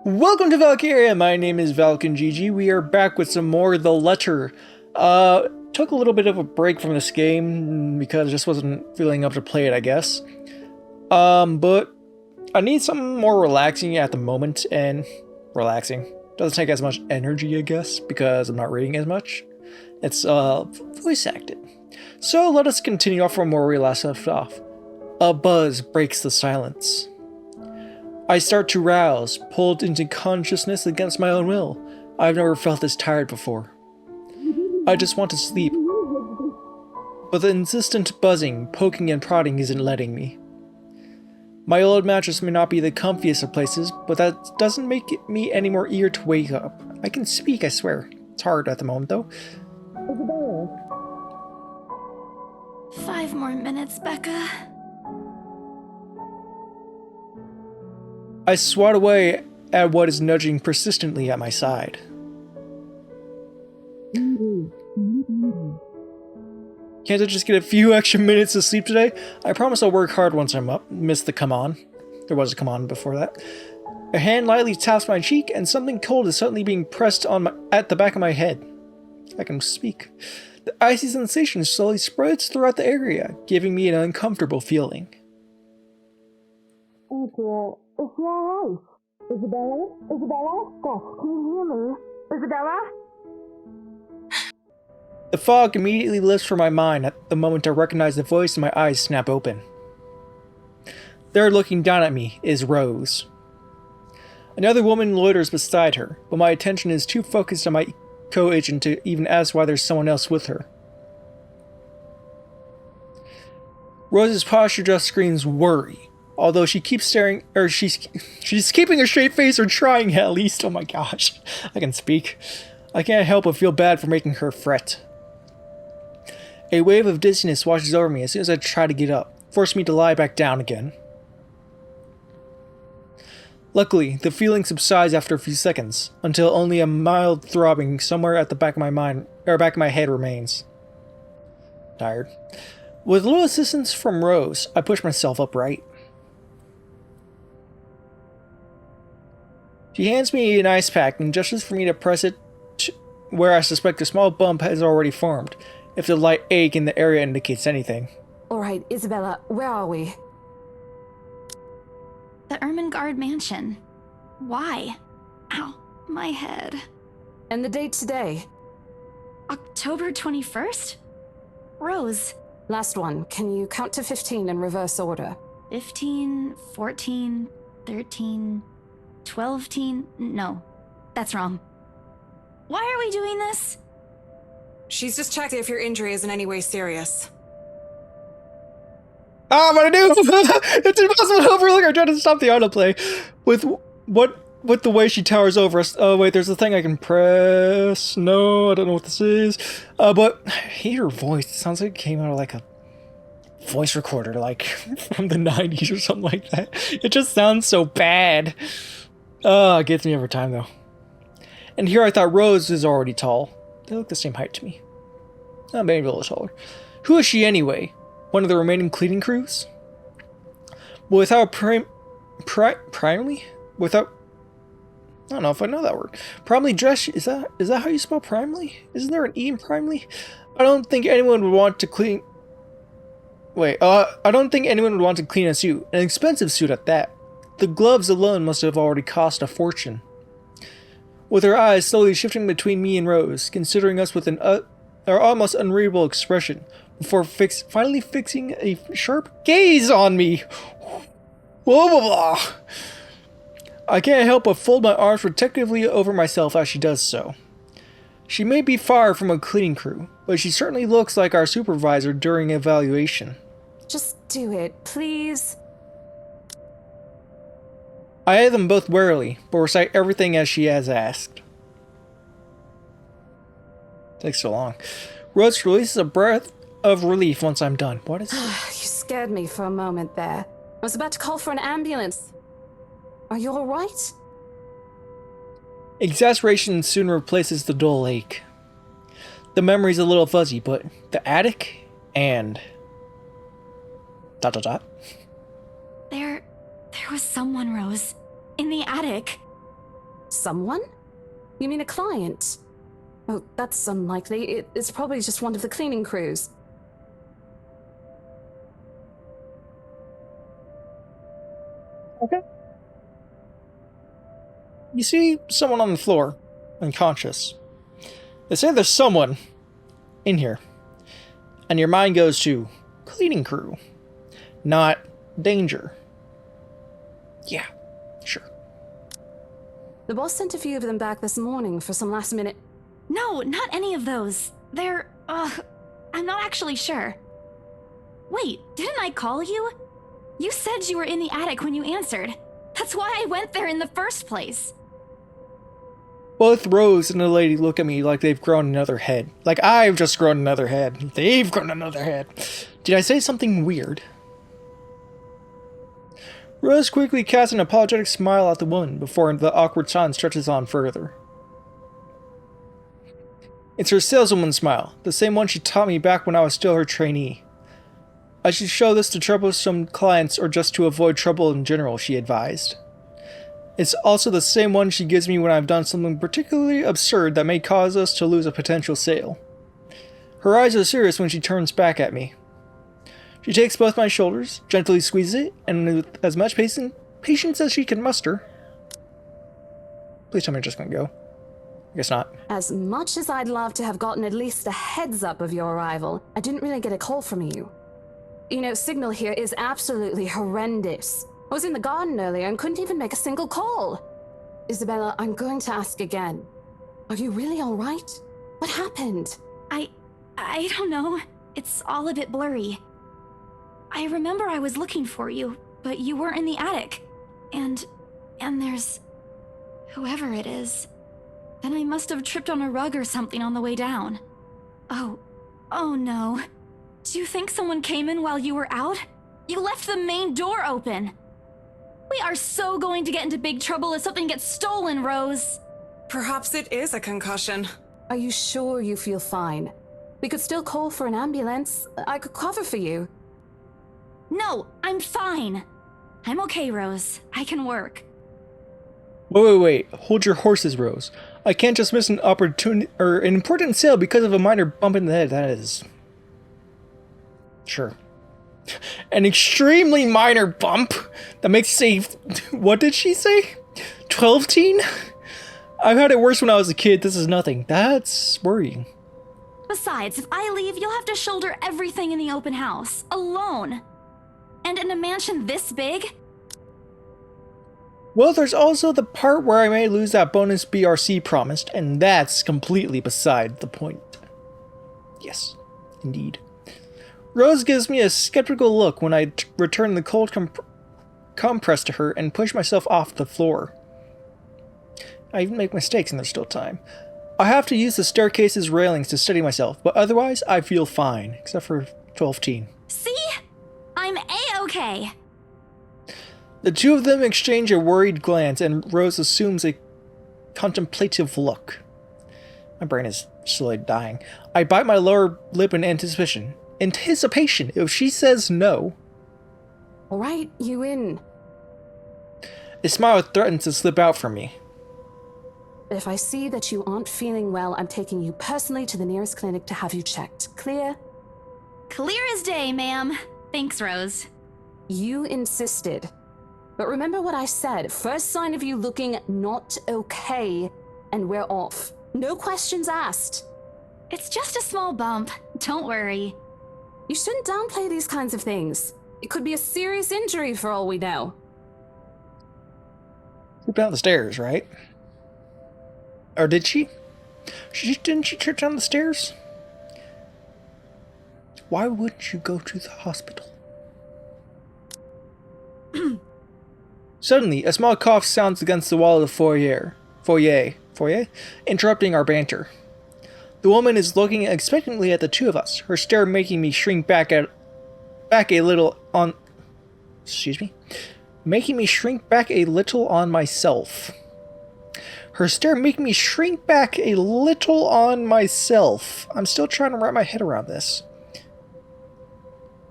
Welcome to Valkyria. My name is ValkenGG. We are back with some more The Letter. Took a little bit of a break from this game because I just wasn't feeling up to play it, I guess. But I need something more relaxing at the moment, and relaxing doesn't take as much energy, I guess, because I'm not reading as much. It's voice acted. So let us continue off from where we last left off. A buzz breaks the silence. I start to rouse, pulled into consciousness against my own will. I've never felt this tired before. I just want to sleep. But the insistent buzzing, poking and prodding isn't letting me. My old mattress may not be the comfiest of places, but that doesn't make me any more eager to wake up. I can speak, I swear. It's hard at the moment, though. 5 more minutes, Becca. I swat away at what is nudging persistently at my side. Can't I just get a few extra minutes of sleep today? I promise I'll work hard once I'm up. Missed the come on. There was a come on before that. A hand lightly taps my cheek, and something cold is suddenly being pressed on at the back of my head. I can speak. The icy sensation slowly spreads throughout the area, giving me an uncomfortable feeling. April, is she alright? Isabella? Isabella? Gosh, can you hear me? Isabella? The fog immediately lifts from my mind at the moment I recognize the voice and my eyes snap open. There, looking down at me, is Rose. Another woman loiters beside her, but my attention is too focused on my co-agent to even ask why there's someone else with her. Rose's posture just screams worry. Although she keeps staring, or she's keeping a straight face, or trying at least. Oh my gosh, I can speak. I can't help but feel bad for making her fret. A wave of dizziness washes over me as soon as I try to get up, forcing me to lie back down again. Luckily, the feeling subsides after a few seconds, until only a mild throbbing somewhere at the back of my mind, or back of my head remains. Tired. With little assistance from Rose, I push myself upright. She hands me an ice pack and gestures for me to press it where I suspect a small bump has already formed, if the light ache in the area indicates anything. Alright, Isabella, where are we? The Ermengarde Mansion. Why? Ow, my head. And the date today? October 21st? Rose. Last one. Can you count to 15 in reverse order? 15, 14, 13, 12 teen? No, that's wrong. Why are we doing this? She's just checked if your injury is in any way serious. Ah, what I do? It's impossible to overlook. I'm trying to stop the autoplay. With the way she towers over us. Oh wait, there's a thing I can press. No, I don't know what this is. But I hate her voice. It sounds like it came out of like a voice recorder, like from the 90s or something like that. It just sounds so bad. It gets me every time though. And here I thought Rose is already tall. They look the same height to me. Maybe a little taller. Who is she anyway? One of the remaining cleaning crews? Without primely? Without... I don't know if I know that word. Primely dress... Is that how you spell primely? Isn't there an E in primely? I don't think anyone would want to clean... Wait, I don't think anyone would want to clean a suit. An expensive suit at that. The gloves alone must have already cost a fortune. With her eyes slowly shifting between me and Rose, considering us with an almost unreadable expression, before finally fixing a sharp gaze on me. Blah, blah, blah. I can't help but fold my arms protectively over myself as she does so. She may be far from a cleaning crew, but she certainly looks like our supervisor during evaluation. Just do it, please. I eye them both warily, but recite everything as she has asked. Takes so long. Rose releases a breath of relief once I'm done. What is it? You scared me for a moment there. I was about to call for an ambulance. Are you alright? Exasperation soon replaces the dull ache. The memory's a little fuzzy, but the attic and... ... There was someone, Rose. In the attic. Someone? You mean a client? Oh, that's unlikely. It's probably just one of the cleaning crews. Okay. You see someone on the floor, unconscious. They say there's someone in here. And your mind goes to cleaning crew, not danger. Yeah, sure. The boss sent a few of them back this morning for some last minute... No, not any of those. They're, I'm not actually sure. Wait, didn't I call you? You said you were in the attic when you answered. That's why I went there in the first place. Both Rose and the lady look at me like they've grown another head. Like I've just grown another head. They've grown another head. Did I say something weird? Rose quickly casts an apologetic smile at the woman before the awkward silence stretches on further. It's her saleswoman smile, the same one she taught me back when I was still her trainee. I should show this to troublesome clients or just to avoid trouble in general, she advised. It's also the same one she gives me when I've done something particularly absurd that may cause us to lose a potential sale. Her eyes are serious when she turns back at me. She takes both my shoulders, gently squeezes it, and with as much patience as she can muster. Please tell me you're just gonna go. I guess not. As much as I'd love to have gotten at least a heads up of your arrival, I didn't really get a call from you. You know, signal here is absolutely horrendous. I was in the garden earlier and couldn't even make a single call. Isabella, I'm going to ask again. Are you really all right? What happened? I don't know. It's all a bit blurry. I remember I was looking for you, but you weren't in the attic. And there's... whoever it is. Then I must have tripped on a rug or something on the way down. Oh no. Do you think someone came in while you were out? You left the main door open. We are so going to get into big trouble if something gets stolen, Rose. Perhaps it is a concussion. Are you sure you feel fine? We could still call for an ambulance. I could cover for you. No, I'm fine. I'm okay, Rose. I can work. Wait. Hold your horses, Rose. I can't just miss an opportunity or an important sale because of a minor bump in the head. That is... sure. An extremely minor bump that makes say... what did she say? 12-teen? I've had it worse when I was a kid. This is nothing. That's worrying. Besides, if I leave, you'll have to shoulder everything in the open house, alone. And in a mansion this big? Well, there's also the part where I may lose that bonus BRC promised, and that's completely beside the point. Yes, indeed. Rose gives me a skeptical look when I return the cold compress to her and push myself off the floor. I even make mistakes and there's still time. I have to use the staircase's railings to steady myself, but otherwise I feel fine, except for 12-teen. See? I'm A-okay. The two of them exchange a worried glance and Rose assumes a contemplative look. My brain is slowly dying. I bite my lower lip in anticipation. If she says no. All right, you in. A smile threatens to slip out from me. If I see that you aren't feeling well, I'm taking you personally to the nearest clinic to have you checked. Clear? Clear as day, ma'am. Thanks, Rose. You insisted. But remember what I said. First sign of you looking not okay, and we're off. No questions asked. It's just a small bump. Don't worry. You shouldn't downplay these kinds of things. It could be a serious injury for all we know. Trip down the stairs, right? Or did she? Didn't she trip down the stairs? Why wouldn't you go to the hospital? Suddenly, a small cough sounds against the wall of the foyer, interrupting our banter. The woman is looking expectantly at the two of us, her stare making me shrink back a little on... Excuse me? Making me shrink back a little on myself. Her stare making me shrink back a little on myself. I'm still trying to wrap my head around this.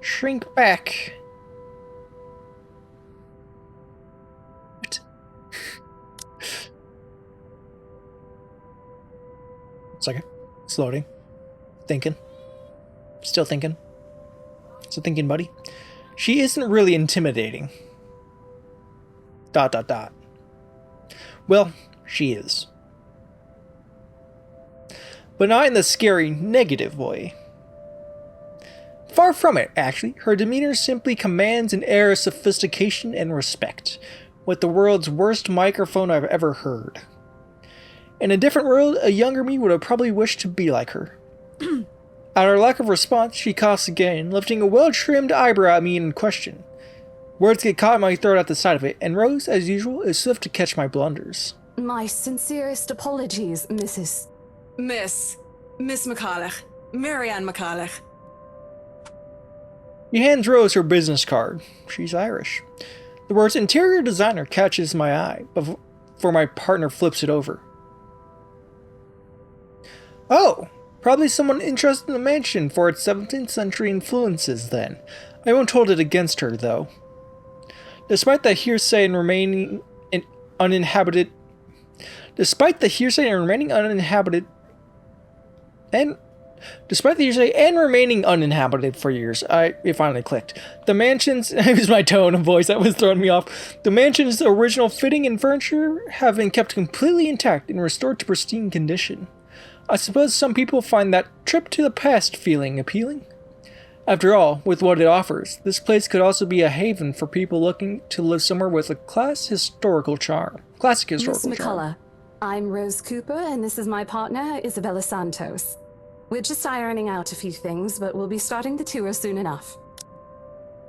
Shrink back. What? Second. It's loading. Thinking. Still thinking. Still thinking, buddy. She isn't really intimidating. ... Well, she is. But not in the scary, negative way. Far from it, actually. Her demeanor simply commands an air of sophistication and respect, with the world's worst microphone I've ever heard. In a different world, a younger me would have probably wished to be like her. At her lack of response, she coughs again, lifting a well-trimmed eyebrow at me in question. Words get caught in my throat at the sight of it, and Rose, as usual, is swift to catch my blunders. My sincerest apologies, Mrs. Miss McCulloch. Marianne McCulloch. He hands Rose her business card. She's Irish. The words interior designer catches my eye, before my partner flips it over. Oh, probably someone interested in the mansion for its 17th century influences then. I won't hold it against her, though. Despite the hearsay and remaining uninhabited for years, it finally clicked. The mansion's... It was my tone of voice that was throwing me off. The mansion's original fitting and furniture have been kept completely intact and restored to pristine condition. I suppose some people find that trip to the past feeling appealing. After all, with what it offers, this place could also be a haven for people looking to live somewhere with a classic historical charm. Miss McCullough, I'm Rose Cooper, and this is my partner, Isabella Santos. We're just ironing out a few things, but we'll be starting the tour soon enough.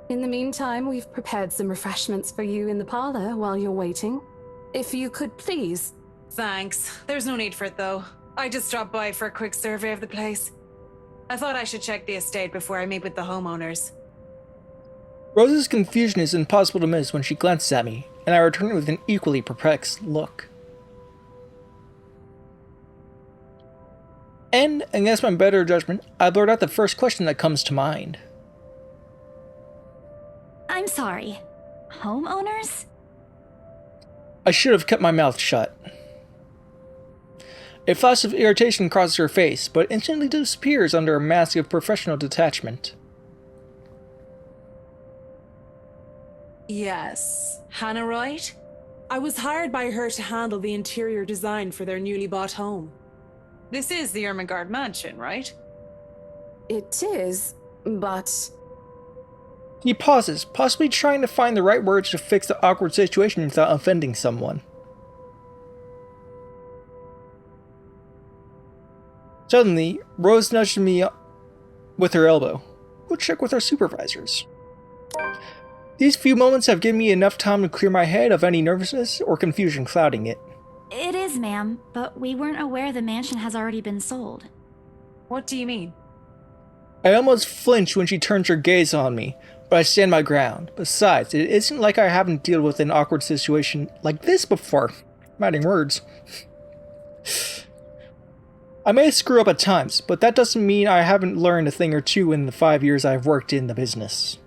In the meantime, we've prepared some refreshments for you in the parlor while you're waiting. If you could please... Thanks. There's no need for it, though. I just dropped by for a quick survey of the place. I thought I should check the estate before I meet with the homeowners. Rose's confusion is impossible to miss when she glances at me, and I return it with an equally perplexed look. And, against my better judgment, I blurt out the first question that comes to mind. I'm sorry. Homeowners? I should have kept my mouth shut. A flash of irritation crosses her face, but instantly disappears under a mask of professional detachment. Yes. Hannah Wright? I was hired by her to handle the interior design for their newly bought home. This is the Ermengarde Mansion, right? It is, but... He pauses, possibly trying to find the right words to fix the awkward situation without offending someone. Suddenly, Rose nudged me with her elbow. We'll check with our supervisors. These few moments have given me enough time to clear my head of any nervousness or confusion clouding it. It is, ma'am, but we weren't aware the mansion has already been sold. What do you mean? I almost flinch when she turns her gaze on me, but I stand my ground. Besides, it isn't like I haven't dealt with an awkward situation like this before. I'm adding words. I may screw up at times, but that doesn't mean I haven't learned a thing or two in the 5 years I've worked in the business.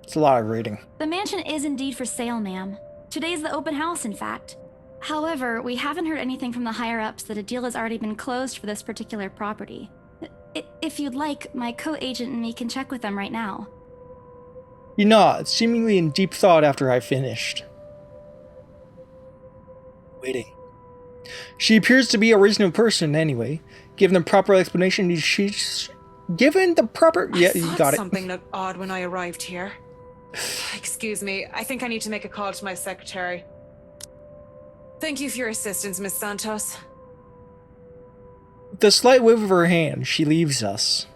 It's a lot of reading. The mansion is indeed for sale, ma'am. Today's the open house, in fact. However, we haven't heard anything from the higher-ups that a deal has already been closed for this particular property. If you'd like, my co-agent and me can check with them right now. He nods, seemingly in deep thought after I finished. Waiting. She appears to be a reasonable person anyway. Given the proper explanation, given the proper... Yeah, you got it. Something looked odd when I arrived here. Excuse me, I think I need to make a call to my secretary. Thank you for your assistance, Miss Santos. With a slight wave of her hand, she leaves us.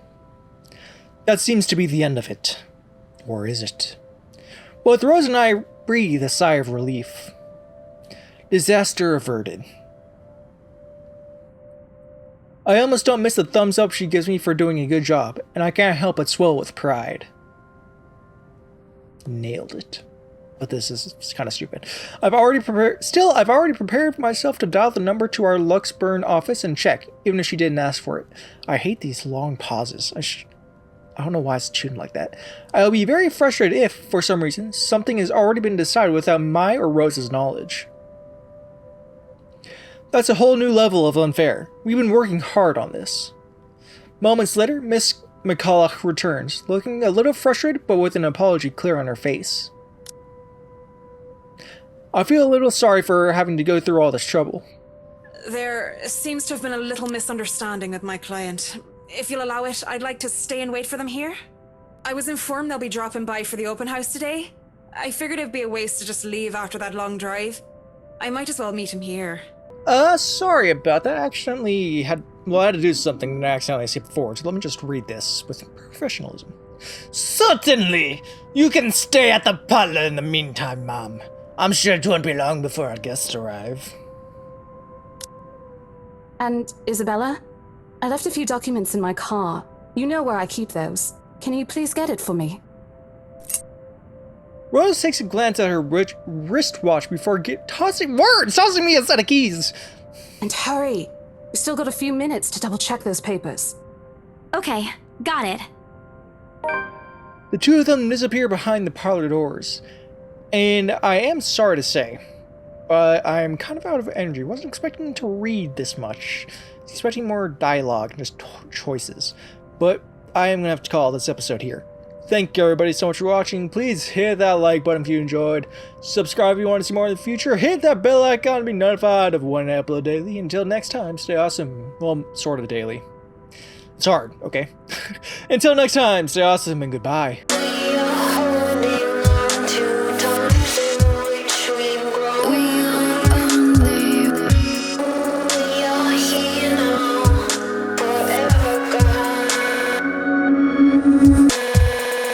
That seems to be the end of it. Or is it? Both Rose and I breathe a sigh of relief. Disaster averted. I almost don't miss the thumbs up she gives me for doing a good job, and I can't help but swell with pride. Nailed it. But this is kind of stupid. I've already prepared myself to dial the number to our Luxburn office and check, even if she didn't ask for it. I hate these long pauses. I don't know why it's tuned like that. I'll be very frustrated if, for some reason, something has already been decided without my or Rose's knowledge. That's a whole new level of unfair. We've been working hard on this. Moments later, Miss McCulloch returns, looking a little frustrated but with an apology clear on her face. I feel a little sorry for her having to go through all this trouble. There seems to have been a little misunderstanding with my client. If you'll allow it, I'd like to stay and wait for them here. I was informed they'll be dropping by for the open house today. I figured it'd be a waste to just leave after that long drive. I might as well meet him here. Sorry about that. I accidentally had to do something and I accidentally skipped forward, so let me just read this with professionalism. Certainly! You can stay at the parlor in the meantime, Mom. I'm sure it won't be long before our guests arrive. And Isabella? I left a few documents in my car. You know where I keep those. Can you please get it for me? Rose takes a glance at her wristwatch before tossing me a set of keys. And hurry! We still got a few minutes to double check those papers. Okay, got it. The two of them disappear behind the parlor doors. And I am sorry to say, but I am kind of out of energy. Wasn't expecting to read this much. Expecting more dialogue and just choices. But I am going to have to call this episode here. Thank you everybody so much for watching. Please hit that like button if you enjoyed. Subscribe if you want to see more in the future. Hit that bell icon to be notified of when I upload daily. Until next time, stay awesome. Well, sort of daily. It's hard, okay? Until next time, stay awesome and goodbye.